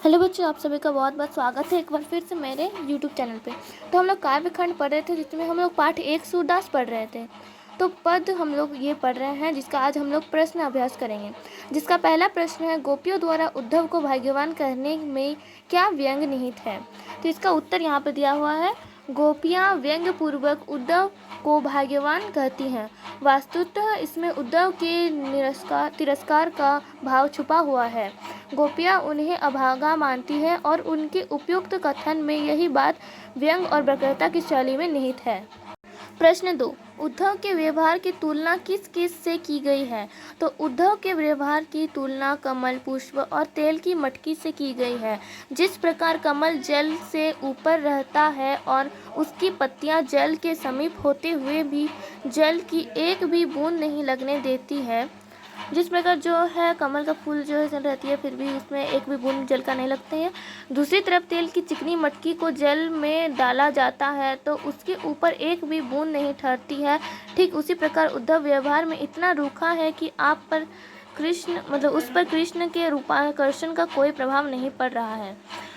Hello बच्चों, आप सभी का बहुत बहुत स्वागत है एक बार फिर से मेरे यूट्यूब चैनल पे। तो हम लोग काव्यखंड पढ़ रहे थे जिसमें हम लोग पाठ 1 सूरदास पढ़ रहे थे। तो पद हम लोग ये पढ़ रहे हैं जिसका आज हम लोग प्रश्न अभ्यास करेंगे। जिसका पहला प्रश्न है, गोपियों द्वारा उद्धव को भाग्यवान कहने में क्या व्यंग निहित है। तो इसका उत्तर यहाँ पे दिया हुआ है, गोपियाँ व्यंग पूर्वक उद्धव को भाग्यवान कहती हैं। वास्तुतः इसमें उद्धव के तिरस्कार का भाव छुपा हुआ है। गोपियाँ उन्हें अभागा मानती हैं और उनके उपयुक्त कथन में यही बात व्यंग और वक्रता की शैली में निहित है। प्रश्न 2, उद्धव के व्यवहार की तुलना किस किस से की गई है। तो उद्धव के व्यवहार की तुलना कमल पुष्प और तेल की मटकी से की गई है। जिस प्रकार कमल जल से ऊपर रहता है और उसकी पत्तियां जल के समीप होते हुए भी जल की एक भी बूंद नहीं लगने देती है, जिस प्रकार जो है कमल का फूल जो है रहती है फिर भी उसमें एक भी बूंद जल का नहीं लगते हैं। दूसरी तरफ तेल की चिकनी मटकी को जल में डाला जाता है तो उसके ऊपर एक भी बूंद नहीं ठहरती है। ठीक उसी प्रकार उद्धव व्यवहार में इतना रूखा है कि आप पर उस पर कृष्ण के रूपाकर्षण का कोई प्रभाव नहीं पड़ रहा है।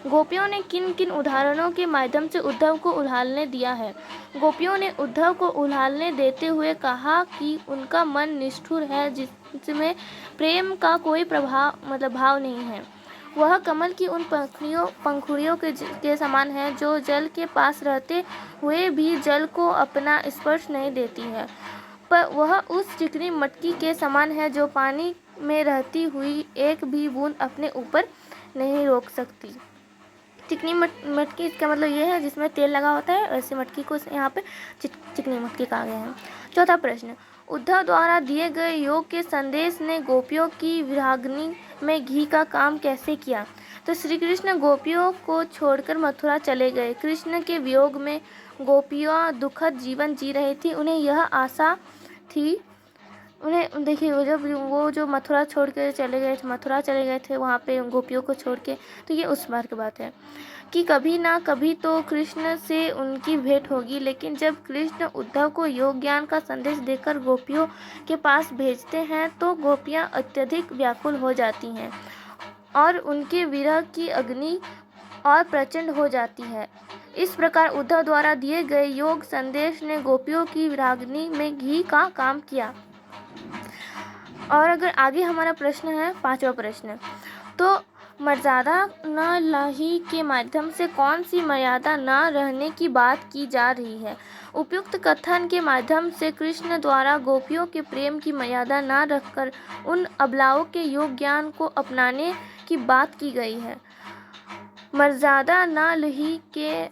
गोपियों ने किन किन उदाहरणों के माध्यम से उद्धव को उल्हालने दिया है। गोपियों ने उद्धव को उल्हालने देते हुए कहा कि उनका मन निष्ठुर है जिसमें प्रेम का कोई भाव नहीं है। वह कमल की उन पंखुड़ियों के समान है जो जल के पास रहते हुए भी जल को अपना स्पर्श नहीं देती है, पर वह उस चिकनी मटकी के समान है जो पानी में रहती हुई एक भी बूंद अपने ऊपर नहीं रोक सकती। चिकनी मटकी इसका मतलब ये है जिसमें तेल लगा होता है, ऐसे मटकी को यहाँ पे चिकनी मटकी कहा गया है। चौथा प्रश्न, उद्धव द्वारा दिए गए योग के संदेश ने गोपियों की विरागनी में घी का काम कैसे किया। तो श्री कृष्ण गोपियों को छोड़कर मथुरा चले गए। कृष्ण के वियोग में गोपियाँ दुखद जीवन जी रही थी। उन्हें यह आशा थी, उन्हें देखिए वो जो मथुरा छोड़ के मथुरा चले गए थे वहाँ पे गोपियों को छोड़ के, तो ये उस बार की बात है कि कभी ना कभी तो कृष्ण से उनकी भेंट होगी। लेकिन जब कृष्ण उद्धव को योग ज्ञान का संदेश देकर गोपियों के पास भेजते हैं तो गोपियाँ अत्यधिक व्याकुल हो जाती हैं और उनके विरह की अग्नि और प्रचंड हो जाती है। इस प्रकार उद्धव द्वारा दिए गए योग संदेश ने गोपियों की विरागनी में घी का काम किया। और अगर आगे हमारा प्रश्न है पांचवा प्रश्न, तो मर्यादा न लही के माध्यम से कौन सी मर्यादा न रहने की बात की जा रही है। उपयुक्त कथन के माध्यम से कृष्ण द्वारा गोपियों के प्रेम की मर्यादा न रखकर उन अबलाओं के योग ज्ञान को अपनाने की बात की गई है। मर्यादा न लही के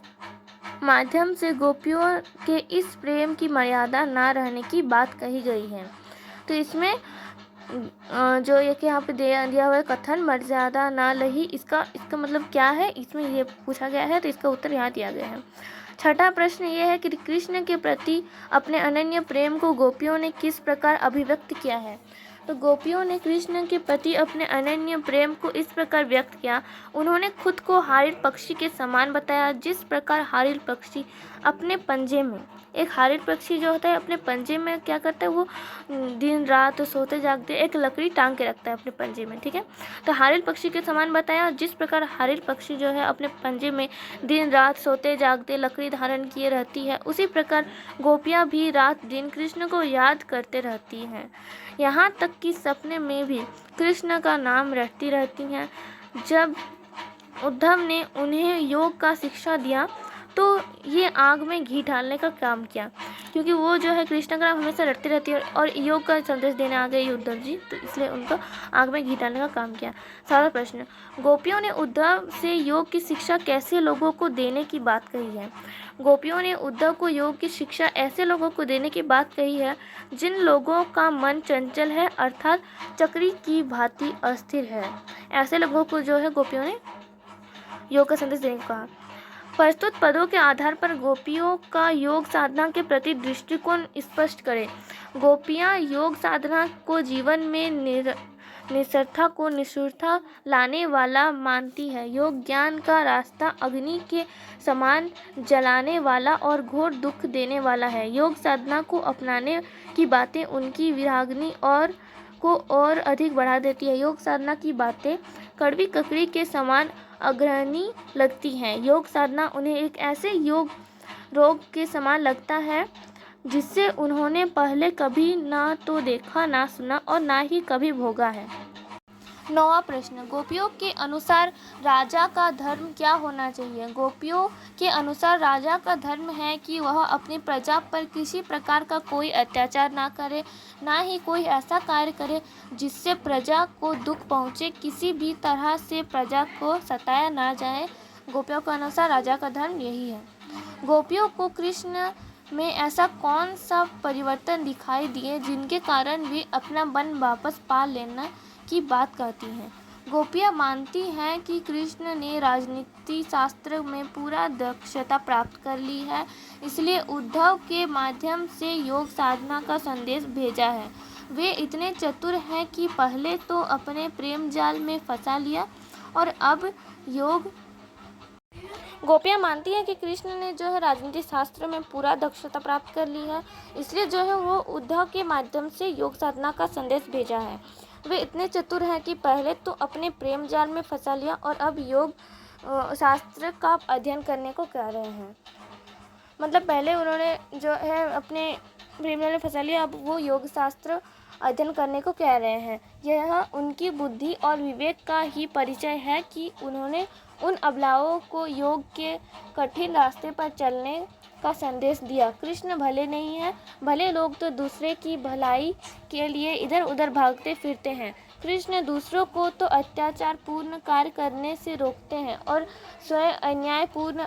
माध्यम से गोपियों के इस प्रेम की मर्यादा न रहने की बात कही गई है। तो इसमें जो एक यहाँ पे दिया हुआ है कथन मर्यादा ना लही, इसका मतलब क्या है, इसमें ये पूछा गया है, तो इसका उत्तर यहाँ दिया गया है। छठा प्रश्न ये है कि कृष्ण के प्रति अपने अनन्य प्रेम को गोपियों ने किस प्रकार अभिव्यक्त किया है। तो गोपियों ने कृष्ण के प्रति अपने अनन्य प्रेम को इस प्रकार व्यक्त किया। उन्होंने खुद को हारिर पक्षी के समान बताया। जिस प्रकार हारिर पक्षी अपने पंजे में, एक हारिर पक्षी जो होता है अपने पंजे में क्या करता है, वो दिन रात सोते जागते एक लकड़ी टांग के रखता है अपने पंजे में, ठीक है। तो हारिर पक्षी के समान बताया। जिस प्रकार हारिर पक्षी जो है अपने पंजे में दिन रात सोते जागते लकड़ी धारण किए रहती है, उसी प्रकार गोपियाँ भी रात दिन कृष्ण को याद करते रहती हैं। यहाँ तक कि सपने में भी कृष्ण का नाम रटती रहती हैं। जब उद्धव ने उन्हें योग का शिक्षा दिया तो ये आग में घी डालने का काम किया, क्योंकि वो जो है कृष्ण का नाम हमेशा रटती रहती है और योग का संदेश देने आ गए उद्धव जी, तो इसलिए उनको आग में घी डालने का काम किया। सारा प्रश्न, गोपियों ने उद्धव से योग की शिक्षा कैसे लोगों को देने की बात कही है। गोपियों ने उद्धव को योग की शिक्षा ऐसे लोगों को देने की बात कही है जिन लोगों का मन चंचल है, अर्थात चक्री की भांति अस्थिर है। ऐसे लोगों को जो है गोपियों ने योग का संदेश देने को कहा। प्रस्तुत पदों के आधार पर गोपियों का योग साधना के प्रति दृष्टिकोण स्पष्ट करें। गोपियाँ योग साधना को जीवन में निष्ठुरता लाने वाला मानती है। योग ज्ञान का रास्ता अग्नि के समान जलाने वाला और घोर दुख देने वाला है। योग साधना को अपनाने की बातें उनकी विरागनी को और अधिक बढ़ा देती है। योग साधना की बातें कड़वी ककड़ी के समान अग्रणी लगती हैं। योग साधना उन्हें एक ऐसे रोग के समान लगता है जिससे उन्होंने पहले कभी ना तो देखा, ना सुना और ना ही कभी भोगा है। 9वां प्रश्न, गोपियों के अनुसार राजा का धर्म क्या होना चाहिए? गोपियों के अनुसार राजा का धर्म है कि वह अपनी प्रजा पर किसी प्रकार का कोई अत्याचार ना करे, ना ही कोई ऐसा कार्य करे जिससे प्रजा को दुख पहुँचे। किसी भी तरह से प्रजा को सताया ना जाए। गोपियों के अनुसार राजा का धर्म यही है। गोपियों को कृष्ण में ऐसा कौन सा परिवर्तन दिखाई दिए जिनके कारण वे अपना मन वापस पा लेना की बात कहती हैं? गोपियाँ मानती हैं कि कृष्ण ने राजनीति शास्त्र में पूरा दक्षता प्राप्त कर ली है, इसलिए उद्धव के माध्यम से योग साधना का संदेश भेजा है। वे इतने चतुर हैं कि पहले तो अपने प्रेम जाल में फंसा लिया और अब योग। गोपियाँ मानती हैं कि कृष्ण ने जो है राजनीति शास्त्र में पूरा दक्षता प्राप्त कर ली है, इसलिए जो है वो उद्धव के माध्यम से योग साधना का संदेश भेजा है। वे इतने चतुर हैं कि पहले तो अपने प्रेम जाल में फंसा लिया और अब योग शास्त्र का अध्ययन करने को कह रहे हैं। मतलब पहले उन्होंने जो है अपने प्रेम जाल में फंसा लिया, अब वो योग शास्त्र अध्ययन करने को कह रहे हैं। यह उनकी बुद्धि और विवेक का ही परिचय है कि उन्होंने उन अबलाओं को योग के कठिन रास्ते पर चलने का संदेश दिया। कृष्ण भले नहीं है, भले लोग तो दूसरे की भलाई के लिए इधर उधर भागते फिरते हैं। कृष्ण दूसरों को तो अत्याचार पूर्ण कार्य करने से रोकते हैं और स्वयं अन्यायपूर्ण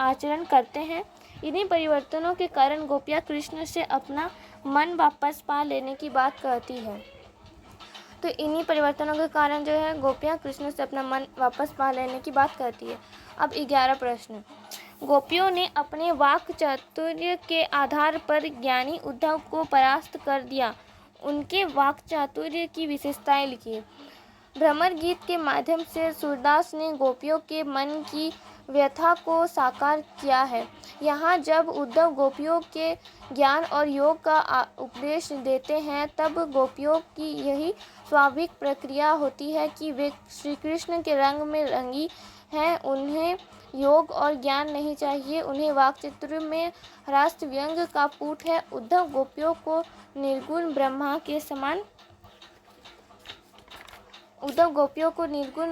आचरण करते हैं। इन्हीं परिवर्तनों के कारण गोपियाँ कृष्ण से अपना मन वापस पा लेने की बात कहती है। तो इन्हीं परिवर्तनों के कारण जो है गोपियाँ कृष्ण से अपना मन वापस पा लेने की बात कहती है। अब 11 प्रश्न, गोपियों ने अपने वाक चातुर्य के आधार पर ज्ञानी उद्धव को परास्त कर दिया। उनके वाक चातुर्य की विशेषताएं लिखिए। भ्रमर गीत के माध्यम से सूरदास ने गोपियों के मन की व्यथा को साकार किया है। यहाँ जब उद्धव गोपियों के ज्ञान और योग का उपदेश देते हैं, तब गोपियों की यही स्वाभाविक प्रक्रिया होती है कि वे श्री कृष्ण के रंग में रंगी हैं। उन्हें योग और ज्ञान नहीं चाहिए, उन्हें वाक्चातुर्य में रास व्यंग का पूट है। उद्धव गोपियों को निर्गुण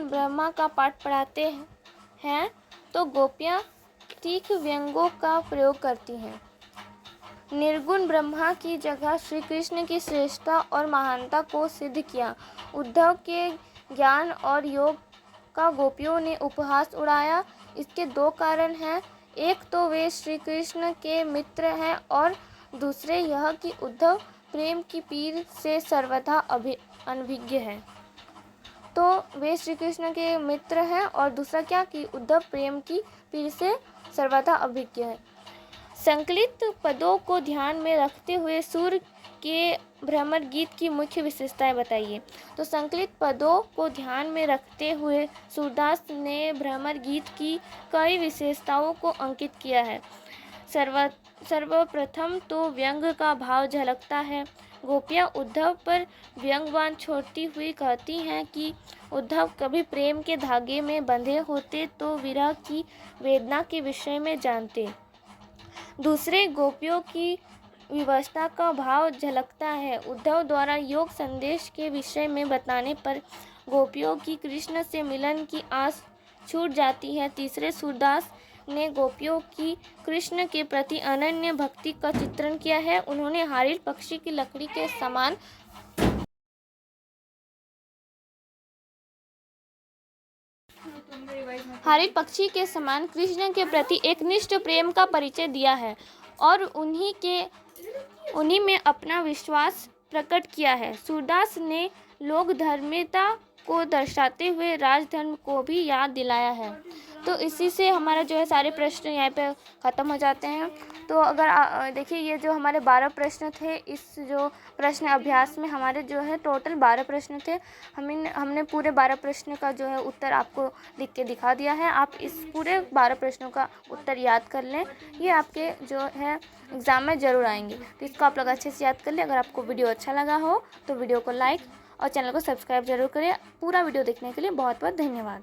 ब्रह्मा का पाठ पढ़ाते हैं, तो गोपियाँ तीखे व्यंगों का प्रयोग करती हैं। निर्गुण ब्रह्मा की जगह श्री कृष्ण की श्रेष्ठता और महानता को सिद्ध किया। उद्धव के ज्ञान और योग का गोपियों ने उपहास उड़ाया। इसके 2 कारण हैं। एक तो वे श्री कृष्ण के मित्र हैं और दूसरे यह कि उद्धव प्रेम की पीर से सर्वथा अनभिज्ञ हैं। तो वे श्री कृष्ण के मित्र हैं और दूसरा क्या कि उद्धव प्रेम की पीर से सर्वथा अभिज्ञ है। संकलित पदों को ध्यान में रखते हुए सूर के भ्रमर गीत की मुख्य विशेषताएं बताइए। तो संकलित पदों को ध्यान में रखते हुए सूरदास ने भ्रमर गीत की कई विशेषताओं को अंकित किया है। सर्वप्रथम तो व्यंग का भाव झलकता है। गोपियाँ उद्धव पर व्यंग्यबाण छोड़ती हुई कहती हैं कि उद्धव कभी प्रेम के धागे में बंधे होते तो विरह की वेदना के विषय में जानते। दूसरे, गोपियों की विवशता का भाव झलकता है। उद्धव द्वारा योग संदेश के विषय में बताने पर गोपियों की कृष्ण से मिलन की आस छूट जाती है। तीसरे, सूरदास ने गोपियों की कृष्ण के प्रति अनन्य भक्ति का चित्रण किया है। उन्होंने हारिल पक्षी की लकड़ी के समान कृष्ण के प्रति एक निष्ठ प्रेम का परिचय दिया है और उन्हीं में अपना विश्वास प्रकट किया है। सूरदास ने लोक धर्मिता को दर्शाते हुए राजधर्म को भी याद दिलाया है। तो इसी से हमारा जो है सारे प्रश्न यहाँ पे ख़त्म हो जाते हैं। तो अगर देखिए ये जो हमारे 12 प्रश्न थे, इस जो प्रश्न अभ्यास में हमारे जो है टोटल 12 प्रश्न थे। हमने पूरे 12 प्रश्न का जो है उत्तर आपको लिख के दिखा दिया है। आप इस पूरे 12 प्रश्नों का उत्तर याद कर लें, ये आपके जो है एग्ज़ाम में ज़रूर आएंगे। तो इसको आप लोग अच्छे से याद कर लें। अगर आपको वीडियो अच्छा लगा हो तो वीडियो को लाइक और चैनल को सब्सक्राइब जरूर करें। पूरा वीडियो देखने के लिए बहुत बहुत धन्यवाद।